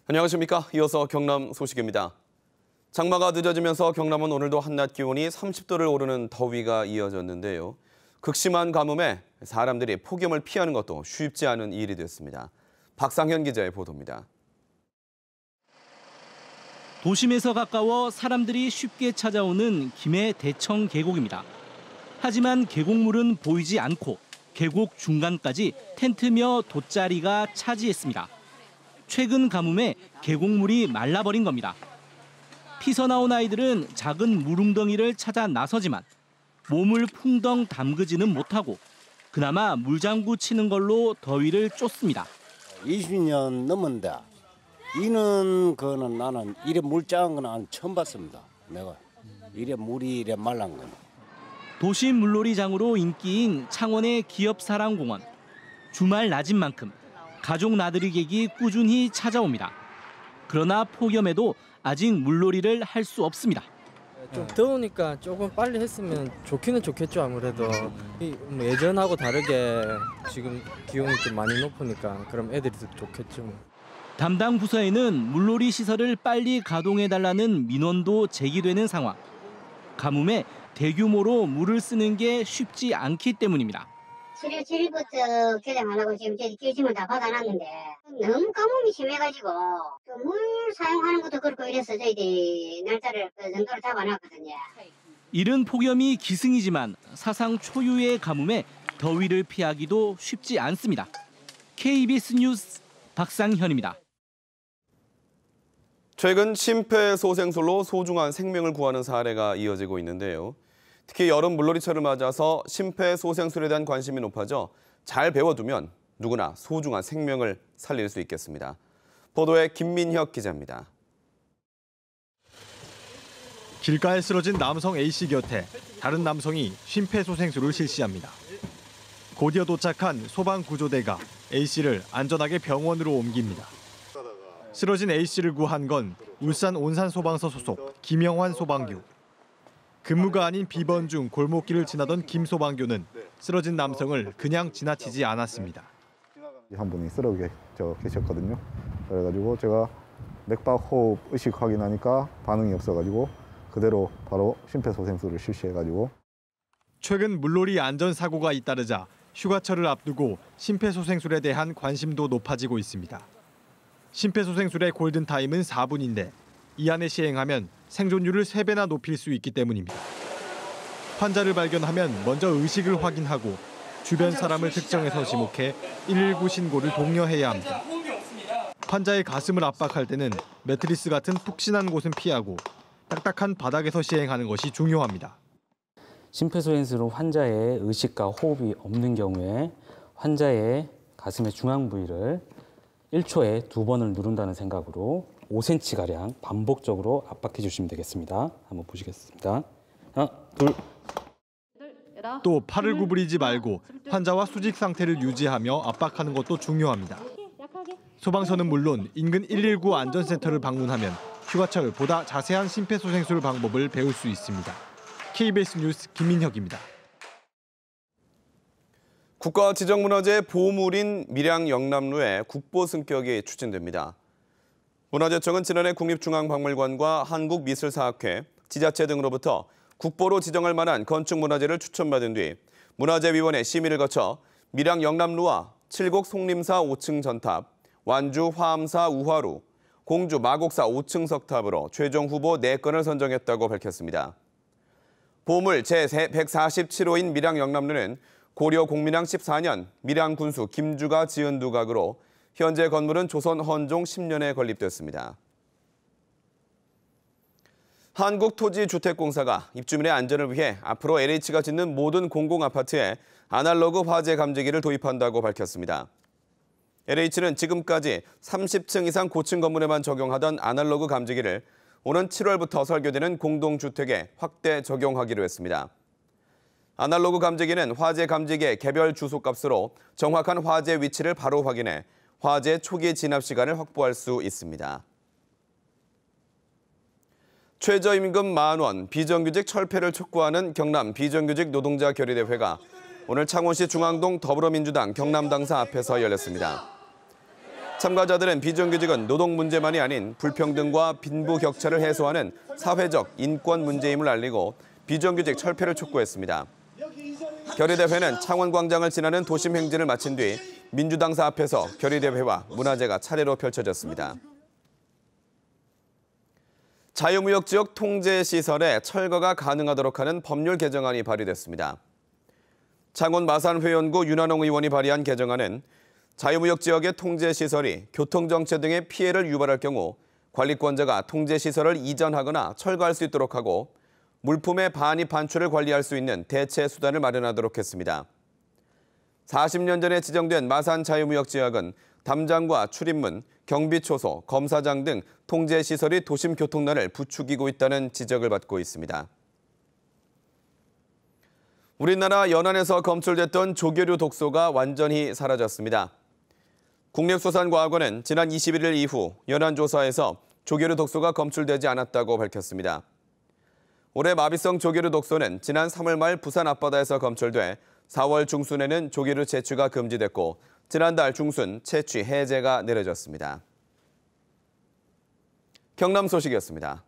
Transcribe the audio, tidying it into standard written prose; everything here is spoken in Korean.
안녕하십니까. 이어서 경남 소식입니다. 장마가 늦어지면서 경남은 오늘도 한낮 기온이 30도를 오르는 더위가 이어졌는데요. 극심한 가뭄에 사람들이 폭염을 피하는 것도 쉽지 않은 일이 됐습니다. 박상현 기자의 보도입니다. 도심에서 가까워 사람들이 쉽게 찾아오는 김해 대청 계곡입니다. 하지만 계곡물은 보이지 않고 계곡 중간까지 텐트며 돗자리가 차지했습니다. 최근 가뭄에 계곡물이 말라버린 겁니다. 피서 나온 아이들은 작은 물웅덩이를 찾아 나서지만 몸을 풍덩 담그지는 못하고 그나마 물장구 치는 걸로 더위를 쫓습니다. 20년 넘었는데 이는 거는 나는 이래 물 작은 건 처음 봤습니다. 내가 이래 물이 이래 말란 건. 도심 물놀이장으로 인기인 창원의 기업사랑공원. 주말 낮인 만큼 가족 나들이객이 꾸준히 찾아옵니다. 그러나 폭염에도 아직 물놀이를 할 수 없습니다. 좀 더우니까 조금 빨리 했으면 좋기는 좋겠죠. 아무래도 예전하고 다르게 지금 기온이 좀 많이 높으니까 그럼 애들이 더 좋겠죠. 담당 부서에는 물놀이 시설을 빨리 가동해달라는 민원도 제기되는 상황. 가뭄에 대규모로 물을 쓰는 게 쉽지 않기 때문입니다. 7월 7일부터 개장 안 하고 지금 저희 깨짐을 다 받아놨는데 너무 가뭄이 심해가지고 물 사용하는 것도 그렇고 이래서 저희들이 날짜를 그 정도로 잡아놨거든요. 이른 폭염이 기승이지만 사상 초유의 가뭄에 더위를 피하기도 쉽지 않습니다. KBS 뉴스 박상현입니다. 최근 심폐소생술로 소중한 생명을 구하는 사례가 이어지고 있는데요. 특히 여름 물놀이철을 맞아서 심폐소생술에 대한 관심이 높아져 잘 배워두면 누구나 소중한 생명을 살릴 수 있겠습니다. 보도에 김민혁 기자입니다. 길가에 쓰러진 남성 A씨 곁에 다른 남성이 심폐소생술을 실시합니다. 곧이어 도착한 소방구조대가 A씨를 안전하게 병원으로 옮깁니다. 쓰러진 A씨를 구한 건 울산 온산소방서 소속 김영환 소방교. 근무가 아닌 비번 중 골목길을 지나던 김 소방교는 쓰러진 남성을 그냥 지나치지 않았습니다. 한 분이 쓰러져 계셨거든요. 그래가지고 제가 맥박 호흡 의식 확인하니까 반응이 없어가지고 그대로 바로 심폐소생술을 실시해가지고. 최근 물놀이 안전사고가 잇따르자 휴가철을 앞두고 심폐소생술에 대한 관심도 높아지고 있습니다. 심폐소생술의 골든타임은 4분인데 이 안에 시행하면 생존율을 3배나 높일 수 있기 때문입니다. 환자를 발견하면 먼저 의식을 확인하고 주변 사람을 특정해서 지목해 119 신고를 독려해야 합니다. 환자의 가슴을 압박할 때는 매트리스 같은 푹신한 곳은 피하고 딱딱한 바닥에서 시행하는 것이 중요합니다. 심폐소생술은 환자의 의식과 호흡이 없는 경우에 환자의 가슴의 중앙 부위를 1초에 2번을 누른다는 생각으로 5cm가량 반복적으로 압박해 주시면 되겠습니다. 한번 보시겠습니다. 하나, 둘. 또 팔을 구부리지 말고 환자와 수직 상태를 유지하며 압박하는 것도 중요합니다. 소방서는 물론 인근 119 안전센터를 방문하면 휴가철 보다 자세한 심폐소생술 방법을 배울 수 있습니다. KBS 뉴스 김민혁입니다. 국가지정문화재 보물인 밀양 영남루에 국보 승격이 추진됩니다. 문화재청은 지난해 국립중앙박물관과 한국미술사학회, 지자체 등으로부터 국보로 지정할 만한 건축문화재를 추천받은 뒤 문화재위원회 심의를 거쳐 밀양 영남루와 칠곡 송림사 5층 전탑, 완주 화암사 우화루, 공주 마곡사 5층 석탑으로 최종 후보 4건을 선정했다고 밝혔습니다. 보물 제147호인 밀양 영남루는 고려 공민왕 14년 밀양 군수 김주가 지은 두각으로 현재 건물은 조선 헌종 10년에 건립됐습니다. 한국토지주택공사가 입주민의 안전을 위해 앞으로 LH가 짓는 모든 공공아파트에 아날로그 화재 감지기를 도입한다고 밝혔습니다. LH는 지금까지 30층 이상 고층 건물에만 적용하던 아날로그 감지기를 오는 7월부터 설계되는 공동주택에 확대 적용하기로 했습니다. 아날로그 감지기는 화재 감지기의 개별 주소값으로 정확한 화재 위치를 바로 확인해 화재 초기 진압 시간을 확보할 수 있습니다. 최저임금 10,000원, 비정규직 철폐를 촉구하는 경남 비정규직 노동자 결의대회가 오늘 창원시 중앙동 더불어민주당 경남당사 앞에서 열렸습니다. 참가자들은 비정규직은 노동 문제만이 아닌 불평등과 빈부 격차를 해소하는 사회적 인권 문제임을 알리고 비정규직 철폐를 촉구했습니다. 결의대회는 창원광장을 지나는 도심 행진을 마친 뒤 민주당사 앞에서 결의대회와 문화제가 차례로 펼쳐졌습니다. 자유무역지역 통제시설에 철거가 가능하도록 하는 법률 개정안이 발의됐습니다. 창원 마산회원구 윤한홍 의원이 발의한 개정안은 자유무역지역의 통제시설이 교통정체 등의 피해를 유발할 경우 관리권자가 통제시설을 이전하거나 철거할 수 있도록 하고 물품의 반입 반출을 관리할 수 있는 대체 수단을 마련하도록 했습니다. 40년 전에 지정된 마산 자유무역지역은 담장과 출입문, 경비초소, 검사장 등 통제시설이 도심 교통난을 부추기고 있다는 지적을 받고 있습니다. 우리나라 연안에서 검출됐던 조개류 독소가 완전히 사라졌습니다. 국립수산과학원은 지난 21일 이후 연안 조사에서 조개류 독소가 검출되지 않았다고 밝혔습니다. 올해 마비성 조개류 독소는 지난 3월 말 부산 앞바다에서 검출돼 4월 중순에는 조개류 채취가 금지됐고 지난달 중순 채취 해제가 내려졌습니다. 경남 소식이었습니다.